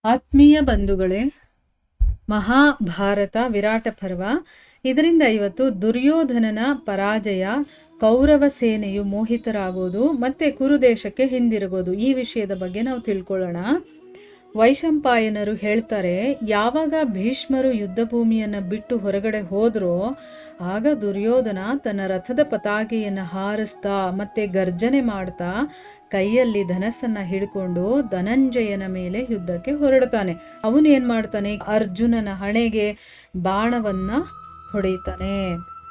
ಆತ್ಮೀಯ ಬಂಧುಗಳೇ, ಮಹಾಭಾರತ ವಿರಾಟ ಪರ್ವ. ಇದರಿಂದ ಇವತ್ತು ದುರ್ಯೋಧನನ ಪರಾಜಯ, ಕೌರವ ಸೇನೆಯು ಮೋಹಿತರಾಗೋದು ಮತ್ತೆ ಕುರುದೇಶಕ್ಕೆ ಹಿಂದಿರುಗೋದು, ಈ ವಿಷಯದ ಬಗ್ಗೆ ನಾವು ತಿಳ್ಕೊಳ್ಳೋಣ. ವೈಶಂಪಾಯನರು ಹೇಳ್ತಾರೆ, ಯಾವಾಗ ಭೀಷ್ಮರು ಯುದ್ಧ ಭೂಮಿಯನ್ನು ಬಿಟ್ಟು ಹೊರಗಡೆ ಹೋದ್ರೋ ಆಗ ದುರ್ಯೋಧನ ತನ್ನ ರಥದ ಪತಾಕೆಯನ್ನು ಹಾರಿಸ್ತಾ ಮತ್ತೆ ಗರ್ಜನೆ ಮಾಡ್ತಾ ಕೈಯಲ್ಲಿ ಧನಸ್ಸನ್ನ ಹಿಡ್ಕೊಂಡು ಧನಂಜಯನ ಮೇಲೆ ಯುದ್ಧಕ್ಕೆ ಹೊರಡ್ತಾನೆ. ಅವನೇನ್ ಮಾಡ್ತಾನೆ, ಅರ್ಜುನನ ಹಣೆಗೆ ಬಾಣವನ್ನ ಹೊಡೆಯುತ್ತಾನೆ.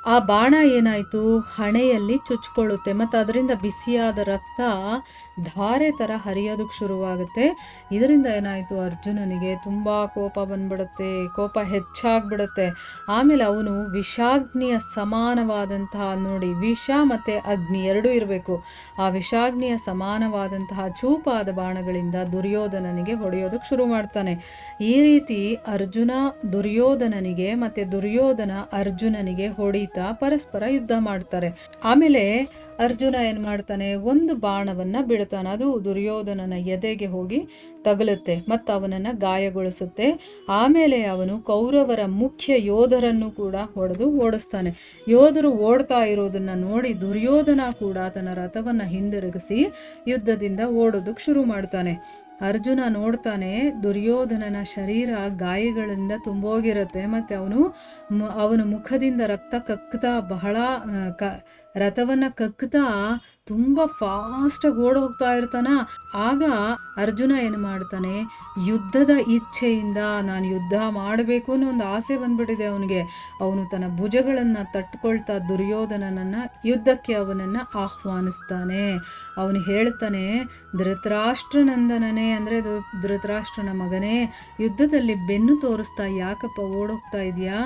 ಆ ಬಾಣ ಏನಾಯ್ತು, ಹಣೆಯಲ್ಲಿ ಚುಚ್ಕೊಳ್ಳುತ್ತೆ ಮತ್ತು ಅದರಿಂದ ಬಿಸಿಯಾದ ರಕ್ತ ಧಾರೆ ಥರ ಹರಿಯೋದಕ್ಕೆ ಶುರುವಾಗುತ್ತೆ. ಇದರಿಂದ ಏನಾಯಿತು, ಅರ್ಜುನನಿಗೆ ತುಂಬ ಕೋಪ ಬಂದ್ಬಿಡುತ್ತೆ, ಕೋಪ ಹೆಚ್ಚಾಗ್ಬಿಡುತ್ತೆ. ಆಮೇಲೆ ಅವನು ವಿಷಾಗ್ನಿಯ ಸಮಾನವಾದಂತಹ, ನೋಡಿ ವಿಷ ಮತ್ತು ಅಗ್ನಿ ಎರಡೂ ಇರಬೇಕು, ಆ ವಿಷಾಗ್ನಿಯ ಸಮಾನವಾದಂತಹ ಚೂಪಾದ ಬಾಣಗಳಿಂದ ದುರ್ಯೋಧನನಿಗೆ ಹೊಡೆಯೋದಕ್ಕೆ ಶುರು ಮಾಡ್ತಾನೆ. ಈ ರೀತಿ ಅರ್ಜುನ ದುರ್ಯೋಧನನಿಗೆ ಮತ್ತು ದುರ್ಯೋಧನ ಅರ್ಜುನನಿಗೆ ಹೊಡಿತಾ ಪರಸ್ಪರ ಯುದ್ಧ ಮಾಡ್ತಾರೆ. ಆಮೇಲೆ ಅರ್ಜುನ ಏನ್ ಮಾಡ್ತಾನೆ, ಒಂದು ಬಾಣವನ್ನ ಬಿಡ್ತಾನೆ. ಅದು ದುರ್ಯೋಧನನ ಎದೆಗೆ ಹೋಗಿ ತಗಲುತ್ತೆ ಮತ್ತು ಅವನನ್ನ ಗಾಯಗೊಳಿಸುತ್ತೆ. ಆಮೇಲೆ ಅವನು ಕೌರವರ ಮುಖ್ಯ ಯೋಧರನ್ನು ಕೂಡ ಹೊಡೆದು ಓಡಿಸ್ತಾನೆ. ಯೋಧರು ಓಡ್ತಾ ಇರೋದನ್ನ ನೋಡಿ ದುರ್ಯೋಧನ ಕೂಡ ತನ್ನ ರಥವನ್ನ ಹಿಂದಿರುಗಿಸಿ ಯುದ್ಧದಿಂದ ಓಡೋದಕ್ಕೆ ಶುರು ಮಾಡ್ತಾನೆ. ಅರ್ಜುನ ನೋಡ್ತಾನೆ, ದುರ್ಯೋಧನನ ಶರೀರ ಗಾಯಗಳಿಂದ ತುಂಬೋಗಿರುತ್ತೆ ಮತ್ತು ಅವನು ಮುಖದಿಂದ ರಕ್ತ ಕಕ್ತಾ ಬಹಳ ರಥವನ್ನ ಕಕ್ತಾ ತುಂಬ ಫಾಸ್ಟಾಗಿ ಓಡ ಹೋಗ್ತಾ ಇರ್ತಾನ. ಆಗ ಅರ್ಜುನ ಏನು ಮಾಡ್ತಾನೆ, ಯುದ್ಧದ ಇಚ್ಛೆಯಿಂದ ನಾನು ಯುದ್ಧ ಮಾಡಬೇಕು ಅನ್ನೋ ಒಂದು ಆಸೆ ಬಂದ್ಬಿಟ್ಟಿದೆ ಅವನಿಗೆ. ಅವನು ತನ್ನ ಭುಜಗಳನ್ನು ತಟ್ಕೊಳ್ತಾ ದುರ್ಯೋಧನನನ್ನ ಯುದ್ಧಕ್ಕೆ ಅವನನ್ನು ಆಹ್ವಾನಿಸ್ತಾನೆ. ಅವನು ಹೇಳ್ತಾನೆ, ಧೃತರಾಷ್ಟ್ರನಂದನನೇ, ಅಂದರೆ ಧೃತರಾಷ್ಟ್ರನ ಮಗನೇ, ಯುದ್ಧದಲ್ಲಿ ಬೆನ್ನು ತೋರಿಸ್ತಾ ಯಾಕಪ್ಪ ಓಡೋಗ್ತಾ ಇದೆಯಾ?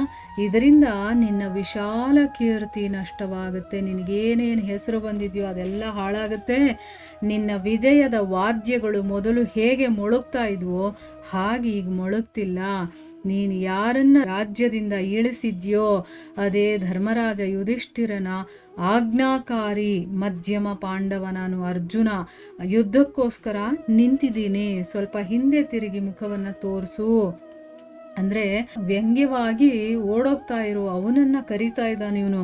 ಇದರಿಂದ ನಿನ್ನ ವಿಶಾಲ ಕೀರ್ತಿ ನಷ್ಟವಾಗುತ್ತೆ, ನಿನಗೇನೇನು ಹೆಸರು ಬಂದಿದೆಯೋ ಅದೆಲ್ಲ ಹಾಳಾಗುತ್ತೆ. ನಿನ್ನ ವಿಜಯದ ವಾದ್ಯಗಳು ಮೊದಲು ಹೇಗೆ ಮೊಳಗ್ತಾ ಇದ್ವೋ ಹಾಗೆ ಈಗ ಮೊಳಗ್ತಿಲ್ಲ. ನೀನು ಯಾರನ್ನ ರಾಜ್ಯದಿಂದ ಇಳಿಸಿದ್ಯೋ ಅದೇ ಧರ್ಮರಾಜ ಯುಧಿಷ್ಠಿರನ ಆಜ್ಞಾಕಾರಿ ಮಧ್ಯಮ ಪಾಂಡವ ನಾನು ಅರ್ಜುನ. ಯುದ್ಧಕ್ಕೋಸ್ಕರ ನಿಂತಿದ್ದೀನಿ, ಸ್ವಲ್ಪ ಹಿಂದೆ ತಿರುಗಿ ಮುಖವನ್ನು ತೋರಿಸು. ಅಂದರೆ ವ್ಯಂಗ್ಯವಾಗಿ ಓಡೋಗ್ತಾ ಇರೋ ಅವನನ್ನು ಕರೀತಾ ಇದ್ದಾನೆ ಇವನು.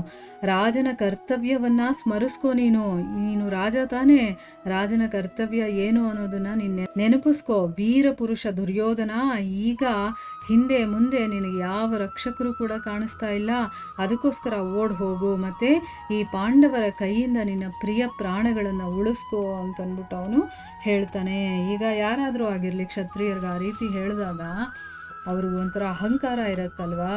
ರಾಜನ ಕರ್ತವ್ಯವನ್ನ ಸ್ಮರಿಸ್ಕೊ, ನೀನು ರಾಜ ತಾನೇ, ರಾಜನ ಕರ್ತವ್ಯ ಏನು ಅನ್ನೋದನ್ನ ನೀನು ನೆನಪಿಸ್ಕೊ. ವೀರ ಪುರುಷ ದುರ್ಯೋಧನ, ಈಗ ಹಿಂದೆ ಮುಂದೆ ನಿನಗೆ ಯಾವ ರಕ್ಷಕರು ಕೂಡ ಕಾಣಿಸ್ತಾ ಇಲ್ಲ, ಅದಕ್ಕೋಸ್ಕರ ಓಡ್ ಹೋಗು, ಮತ್ತೆ ಈ ಪಾಂಡವರ ಕೈಯಿಂದ ನಿನ್ನ ಪ್ರಿಯ ಪ್ರಾಣಗಳನ್ನು ಉಳಿಸ್ಕೋ ಅಂತಂದ್ಬಿಟ್ಟು ಅವನು ಹೇಳ್ತಾನೆ. ಈಗ ಯಾರಾದರೂ ಆಗಿರಲಿ ಕ್ಷತ್ರಿಯರ್ಗೆ ಆ ರೀತಿ ಹೇಳಿದಾಗ ಅವರು ಒಂಥರ ಅಹಂಕಾರ ಇರತ್ತಲ್ವಾ,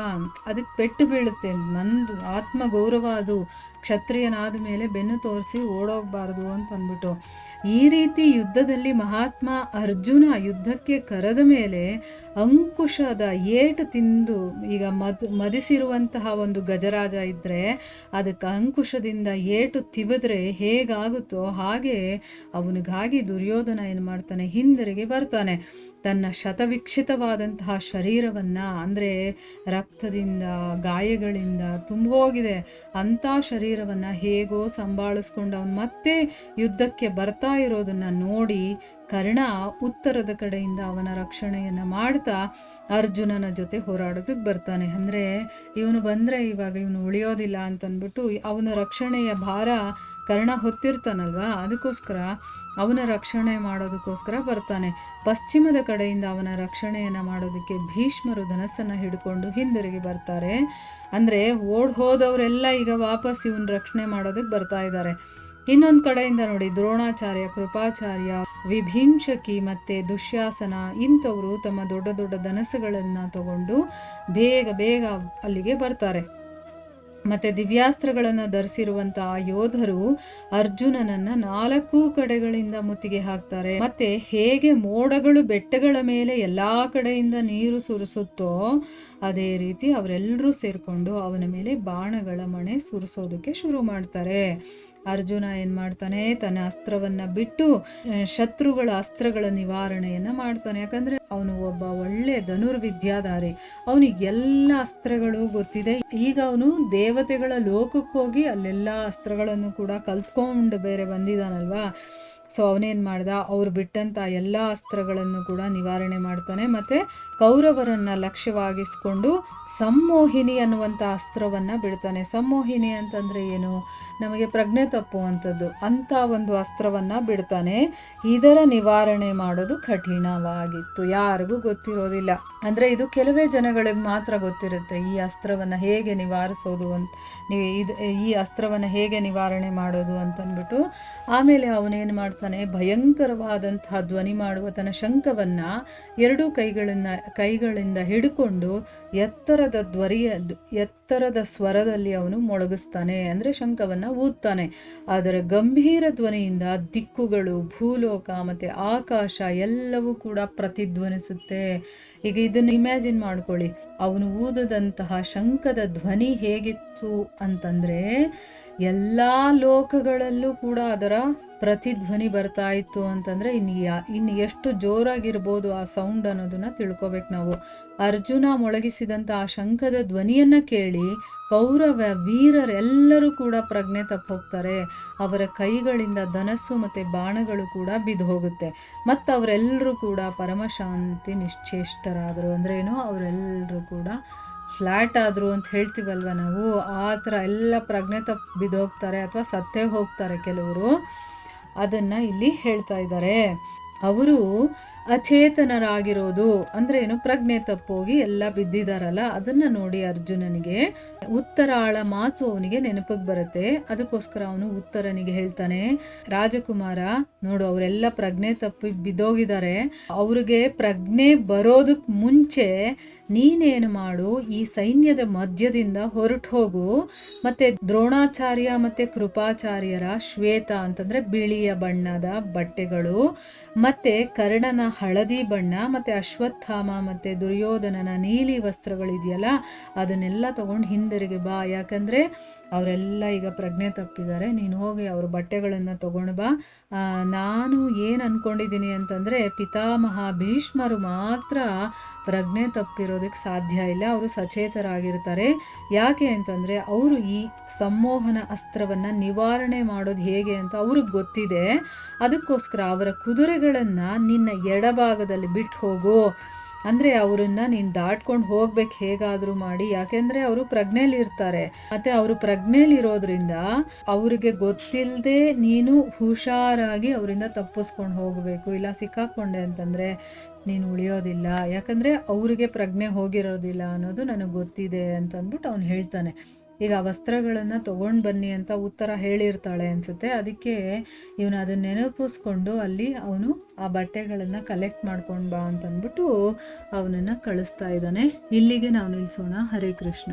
ಅದಕ್ಕೆ ಪೆಟ್ಟು ಬೀಳುತ್ತೆ. ನಂದು ಆತ್ಮಗೌರವ, ಅದು ಕ್ಷತ್ರಿಯನಾದ ಮೇಲೆ ಬೆನ್ನು ತೋರಿಸಿ ಓಡೋಗಬಾರ್ದು ಅಂತಂದ್ಬಿಟ್ಟು. ಈ ರೀತಿ ಯುದ್ಧದಲ್ಲಿ ಮಹಾತ್ಮ ಅರ್ಜುನ ಯುದ್ಧಕ್ಕೆ ಕರೆದ ಮೇಲೆ ಅಂಕುಶದ ಏಟು ತಿಂದು, ಈಗ ಮದಿಸಿರುವಂತಹ ಒಂದು ಗಜರಾಜ ಇದ್ದರೆ ಅದಕ್ಕೆ ಅಂಕುಶದಿಂದ ಏಟು ತಿವಿದ್ರೆ ಹೇಗಾಗುತ್ತೋ ಹಾಗೆ ಅವನಿಗಾಗಿ ದುರ್ಯೋಧನ ಏನು ಮಾಡ್ತಾನೆ, ಹಿಂದಿರುಗಿ ಬರ್ತಾನೆ. ತನ್ನ ಶತವಿಕ್ಷಿತವಾದಂತಹ ಶರೀರವನ್ನು, ಅಂದರೆ ರಕ್ತದಿಂದ ಗಾಯಗಳಿಂದ ತುಂಬೋಗಿದೆ ಅಂಥ ಶರೀರವನ್ನು ಹೇಗೋ ಸಂಭಾಳಿಸ್ಕೊಂಡು ಅವನು ಮತ್ತೆ ಯುದ್ಧಕ್ಕೆ ಬರ್ತಾ ಇರೋದನ್ನು ನೋಡಿ ಕರ್ಣ ಉತ್ತರದ ಕಡೆಯಿಂದ ಅವನ ರಕ್ಷಣೆಯನ್ನು ಮಾಡ್ತಾ ಅರ್ಜುನನ ಜೊತೆ ಹೋರಾಡೋದಕ್ಕೆ ಬರ್ತಾನೆ. ಅಂದರೆ ಇವನು ಬಂದರೆ ಇವಾಗ ಇವನು ಉಳಿಯೋದಿಲ್ಲ ಅಂತಂದ್ಬಿಟ್ಟು ಅವನ ರಕ್ಷಣೆಯ ಭಾರ ಕರ್ಣ ಹೊತ್ತಿರ್ತಾನಲ್ವ, ಅದಕ್ಕೋಸ್ಕರ ಅವನ ರಕ್ಷಣೆ ಮಾಡೋದಕ್ಕೋಸ್ಕರ ಬರ್ತಾನೆ. ಪಶ್ಚಿಮದ ಕಡೆಯಿಂದ ಅವನ ರಕ್ಷಣೆಯನ್ನು ಮಾಡೋದಕ್ಕೆ ಭೀಷ್ಮರು ಧನಸ್ಸನ್ನು ಹಿಡ್ಕೊಂಡು ಹಿಂದಿರುಗಿ ಬರ್ತಾರೆ. ಅಂದರೆ ಹೋದವರೆಲ್ಲ ಈಗ ವಾಪಸ್ ಇವನ ರಕ್ಷಣೆ ಮಾಡೋದಕ್ಕೆ ಬರ್ತಾ ಇದ್ದಾರೆ. ಇನ್ನೊಂದು ಕಡೆಯಿಂದ ನೋಡಿ, ದ್ರೋಣಾಚಾರ್ಯ, ಕೃಪಾಚಾರ್ಯ, ವಿಭೀಂಷಕಿ ಮತ್ತು ದುಶ್ಯಾಸನ ಇಂಥವರು ತಮ್ಮ ದೊಡ್ಡ ದೊಡ್ಡ ಧನಸ್ಸುಗಳನ್ನು ತಗೊಂಡು ಬೇಗ ಅಲ್ಲಿಗೆ ಬರ್ತಾರೆ. ಮತ್ತು ದಿವ್ಯಾಸ್ತ್ರಗಳನ್ನು ಧರಿಸಿರುವಂಥ ಆ ಯೋಧರು ಅರ್ಜುನನನ್ನು 4 ಕಡೆಗಳಿಂದ ಮುತ್ತಿಗೆ ಹಾಕ್ತಾರೆ. ಮತ್ತು ಹೇಗೆ ಮೋಡಗಳು ಬೆಟ್ಟಗಳ ಮೇಲೆ ಎಲ್ಲ ಕಡೆಯಿಂದ ನೀರು ಸುರಿಸುತ್ತೋ ಅದೇ ರೀತಿ ಅವರೆಲ್ಲರೂ ಸೇರಿಕೊಂಡು ಅವನ ಮೇಲೆ ಬಾಣಗಳ ಮಣೆ ಸುರಿಸೋದಕ್ಕೆ ಶುರು ಮಾಡ್ತಾರೆ. ಅರ್ಜುನ ಏನು ಮಾಡ್ತಾನೆ, ತನ್ನ ಅಸ್ತ್ರವನ್ನು ಬಿಟ್ಟು ಶತ್ರುಗಳ ಅಸ್ತ್ರಗಳ ನಿವಾರಣೆಯನ್ನು ಮಾಡ್ತಾನೆ. ಯಾಕಂದರೆ ಅವನು ಒಬ್ಬ ಒಳ್ಳೆ ಧನುರ್ವಿದ್ಯಾಧಾರಿ, ಅವನಿಗೆ ಎಲ್ಲ ಅಸ್ತ್ರಗಳು ಗೊತ್ತಿದೆ. ಈಗ ಅವನು ದೇವತೆಗಳ ಲೋಕಕ್ಕೆ ಹೋಗಿ ಅಲ್ಲೆಲ್ಲ ಅಸ್ತ್ರಗಳನ್ನು ಕೂಡ ಕಲ್ತ್ಕೊಂಡು ಬೇರೆ ಬಂದಿದ್ದಾನಲ್ವಾ. ಸೊ ಅವನೇನು ಮಾಡ್ದ, ಅವ್ರು ಬಿಟ್ಟಂಥ ಎಲ್ಲ ಅಸ್ತ್ರಗಳನ್ನು ಕೂಡ ನಿವಾರಣೆ ಮಾಡ್ತಾನೆ. ಮತ್ತು ಕೌರವರನ್ನು ಲಕ್ಷ್ಯವಾಗಿಸ್ಕೊಂಡು ಸಂಮೋಹಿನಿ ಅನ್ನುವಂಥ ಅಸ್ತ್ರವನ್ನು ಬಿಡ್ತಾನೆ. ಸಂಮೋಹಿನಿ ಅಂತಂದರೆ ಏನು, ನಮಗೆ ಪ್ರಜ್ಞೆ ತಪ್ಪುವಂಥದ್ದು ಅಂಥ ಒಂದು ಅಸ್ತ್ರವನ್ನು ಬಿಡ್ತಾನೆ. ಇದರ ನಿವಾರಣೆ ಮಾಡೋದು ಕಠಿಣವಾಗಿತ್ತು, ಯಾರಿಗೂ ಗೊತ್ತಿರೋದಿಲ್ಲ. ಅಂದರೆ ಇದು ಕೆಲವೇ ಜನಗಳಿಗೆ ಮಾತ್ರ ಗೊತ್ತಿರುತ್ತೆ, ಈ ಅಸ್ತ್ರವನ್ನು ಹೇಗೆ ನಿವಾರಿಸೋದು ಅಂತ, ಈ ಅಸ್ತ್ರವನ್ನು ಹೇಗೆ ನಿವಾರಣೆ ಮಾಡೋದು ಅಂತಂದ್ಬಿಟ್ಟು. ಆಮೇಲೆ ಅವನೇನು ಮಾಡ್ತಾನೆ, ಭಯಂಕರವಾದಂತಹ ಧ್ವನಿ ಮಾಡುವ ತನ್ನ ಶಂಖವನ್ನು ಎರಡೂ ಕೈಗಳಿಂದ ಹಿಡ್ಕೊಂಡು ಎತ್ತರದ ಸ್ವರದಲ್ಲಿ ಅವನು ಮೊಳಗಿಸ್ತಾನೆ, ಅಂದರೆ ಶಂಖವನ್ನು ಊದ್ತಾನೆ. ಅದರ ಗಂಭೀರ ಧ್ವನಿಯಿಂದ ದಿಕ್ಕುಗಳು, ಭೂಲೋಕ ಮತ್ತು ಆಕಾಶ ಎಲ್ಲವೂ ಕೂಡ ಪ್ರತಿಧ್ವನಿಸುತ್ತೆ. ಈಗ ಇದನ್ನು ಇಮ್ಯಾಜಿನ್ ಮಾಡ್ಕೊಳ್ಳಿ, ಅವನು ಊದದಂತಹ ಶಂಖದ ಧ್ವನಿ ಹೇಗಿತ್ತು ಅಂತಂದರೆ ಎಲ್ಲ ಲೋಕಗಳಲ್ಲೂ ಕೂಡ ಅದರ ಪ್ರತಿಧ್ವನಿ ಬರ್ತಾ ಇತ್ತು ಅಂತಂದರೆ ಇನ್ನು ಎಷ್ಟು ಜೋರಾಗಿರ್ಬೋದು ಆ ಸೌಂಡ್ ಅನ್ನೋದನ್ನು ತಿಳ್ಕೊಬೇಕು ನಾವು. ಅರ್ಜುನ ಮೊಳಗಿಸಿದಂಥ ಆ ಶಂಖದ ಧ್ವನಿಯನ್ನು ಕೇಳಿ ಕೌರವ ವೀರರೆಲ್ಲರೂ ಕೂಡ ಪ್ರಜ್ಞೆ ತಪ್ಪೋಗ್ತಾರೆ. ಅವರ ಕೈಗಳಿಂದ ಧನಸ್ಸು ಮತ್ತು ಬಾಣಗಳು ಕೂಡ ಬಿದ್ದು ಹೋಗುತ್ತೆ. ಮತ್ತು ಅವರೆಲ್ಲರೂ ಕೂಡ ಪರಮಶಾಂತಿ ನಿಶ್ಚೇಷ್ಟರಾದರು. ಅಂದರೆ ಏನು, ಅವರೆಲ್ಲರೂ ಕೂಡ ಫ್ಲ್ಯಾಟ್ ಆದರು ಅಂತ ಹೇಳ್ತೀವಲ್ವ ನಾವು, ಆ ಥರ ಎಲ್ಲ ಪ್ರಜ್ಞೆ ತಪ್ಪಿ ಬಿದ್ದೋಗ್ತಾರೆ ಅಥವಾ ಸತ್ತೇ ಹೋಗ್ತಾರೆ ಕೆಲವರು. ಅದನ್ನು ಇಲ್ಲಿ ಹೇಳ್ತಾ ಇದ್ದಾರೆ. ಅವರು ಅಚೇತನರಾಗಿರೋದು ಅಂದರೆ ಏನು, ಪ್ರಜ್ಞೆ ತಪ್ಪೋಗಿ ಎಲ್ಲ ಬಿದ್ದಿದಾರಲ್ಲ, ಅದನ್ನು ನೋಡಿ ಅರ್ಜುನನಿಗೆ ಉತ್ತರಾಳ ಮಾತು ಅವನಿಗೆ ನೆನಪಿಗೆ ಬರುತ್ತೆ. ಅದಕ್ಕೋಸ್ಕರ ಅವನು ಉತ್ತರನಿಗೆ ಹೇಳ್ತಾನೆ, ರಾಜಕುಮಾರ ನೋಡು, ಅವರೆಲ್ಲ ಪ್ರಜ್ಞೆ ತಪ್ಪಿ ಬಿದ್ದೋಗಿದ್ದಾರೆ. ಅವ್ರಿಗೆ ಪ್ರಜ್ಞೆ ಬರೋದಕ್ಕೆ ಮುಂಚೆ ನೀನೇನು ಮಾಡು, ಈ ಸೈನ್ಯದ ಮಧ್ಯದಿಂದ ಹೊರಟು ಹೋಗು. ಮತ್ತು ದ್ರೋಣಾಚಾರ್ಯ ಮತ್ತು ಕೃಪಾಚಾರ್ಯರ ಶ್ವೇತ ಅಂತಂದರೆ ಬಿಳಿಯ ಬಣ್ಣದ ಬಟ್ಟೆಗಳು, ಮತ್ತು ಕರ್ಣನ ಹಳದಿ ಬಣ್ಣ, ಮತ್ತು ಅಶ್ವತ್ಥಾಮ ಮತ್ತು ದುರ್ಯೋಧನನ ನೀಲಿ ವಸ್ತ್ರಗಳಿದೆಯಲ್ಲ, ಅದನ್ನೆಲ್ಲ ತೊಗೊಂಡು ಹಿಂದಿರುಗಿ ಬಾ. ಯಾಕಂದರೆ ಅವರೆಲ್ಲ ಈಗ ಪ್ರಜ್ಞೆ ತಪ್ಪಿದ್ದಾರೆ. ನೀನು ಹೋಗಿ ಅವ್ರ ಬಟ್ಟೆಗಳನ್ನು ತೊಗೊಂಡು ಬಾ. ನಾನು ಏನು ಅಂದ್ಕೊಂಡಿದ್ದೀನಿ ಅಂತಂದರೆ, ಪಿತಾಮಹ ಭೀಷ್ಮರು ಮಾತ್ರ ಪ್ರಜ್ಞೆ ತಪ್ಪಿರೋದಕ್ಕೆ ಸಾಧ್ಯ ಇಲ್ಲ, ಅವರು ಸಚೇತರಾಗಿರ್ತಾರೆ. ಯಾಕೆ ಅಂತಂದರೆ ಅವರು ಈ ಸಂಮೋಹನ ಅಸ್ತ್ರವನ್ನು ನಿವಾರಣೆ ಮಾಡೋದು ಹೇಗೆ ಅಂತ ಅವ್ರಿಗೆ ಗೊತ್ತಿದೆ. ಅದಕ್ಕೋಸ್ಕರ ಅವರ ಕುದುರೆಗಳನ್ನು ನಿನ್ನ ಎಡಭಾಗದಲ್ಲಿ ಬಿಟ್ಟು ಹೋಗು. ಅಂದರೆ ಅವರನ್ನು ನೀನು ದಾಟ್ಕೊಂಡು ಹೋಗ್ಬೇಕು ಹೇಗಾದರೂ ಮಾಡಿ. ಯಾಕೆಂದರೆ ಅವರು ಪ್ರಜ್ಞೆಲಿರ್ತಾರೆ. ಮತ್ತು ಅವರು ಪ್ರಜ್ಞೆಲಿರೋದ್ರಿಂದ ಅವ್ರಿಗೆ ಗೊತ್ತಿಲ್ಲದೆ ನೀನು ಹುಷಾರಾಗಿ ಅವರಿಂದ ತಪ್ಪಿಸ್ಕೊಂಡು ಹೋಗಬೇಕು. ಇಲ್ಲ ಸಿಕ್ಕಾಕೊಂಡೆ ಅಂತಂದರೆ ನೀನು ಉಳಿಯೋದಿಲ್ಲ. ಯಾಕಂದರೆ ಅವರಿಗೆ ಪ್ರಜ್ಞೆ ಹೋಗಿರೋದಿಲ್ಲ ಅನ್ನೋದು ನನಗೆ ಗೊತ್ತಿದೆ ಅಂತಂದ್ಬಿಟ್ಟು ಅವನು ಹೇಳ್ತಾನೆ. ಈಗ ಆ ವಸ್ತ್ರಗಳನ್ನು ತೊಗೊಂಡು ಬನ್ನಿ ಅಂತ ಉತ್ತರ ಹೇಳಿರ್ತಾಳೆ ಅನಿಸುತ್ತೆ. ಅದಕ್ಕೆ ಇವನು ಅದನ್ನು ನೆನಪಿಸ್ಕೊಂಡು ಅಲ್ಲಿ ಅವನು ಆ ಬಟ್ಟೆಗಳನ್ನು ಕಲೆಕ್ಟ್ ಮಾಡ್ಕೊಂಡು ಬಾ ಅಂತಂದ್ಬಿಟ್ಟು ಅವನನ್ನು ಕಳಿಸ್ತಾ ಇದ್ದಾನೆ. ಇಲ್ಲಿಗೆ ನಾವು ನಿಲ್ಲಿಸೋಣ. ಹರೇ ಕೃಷ್ಣ.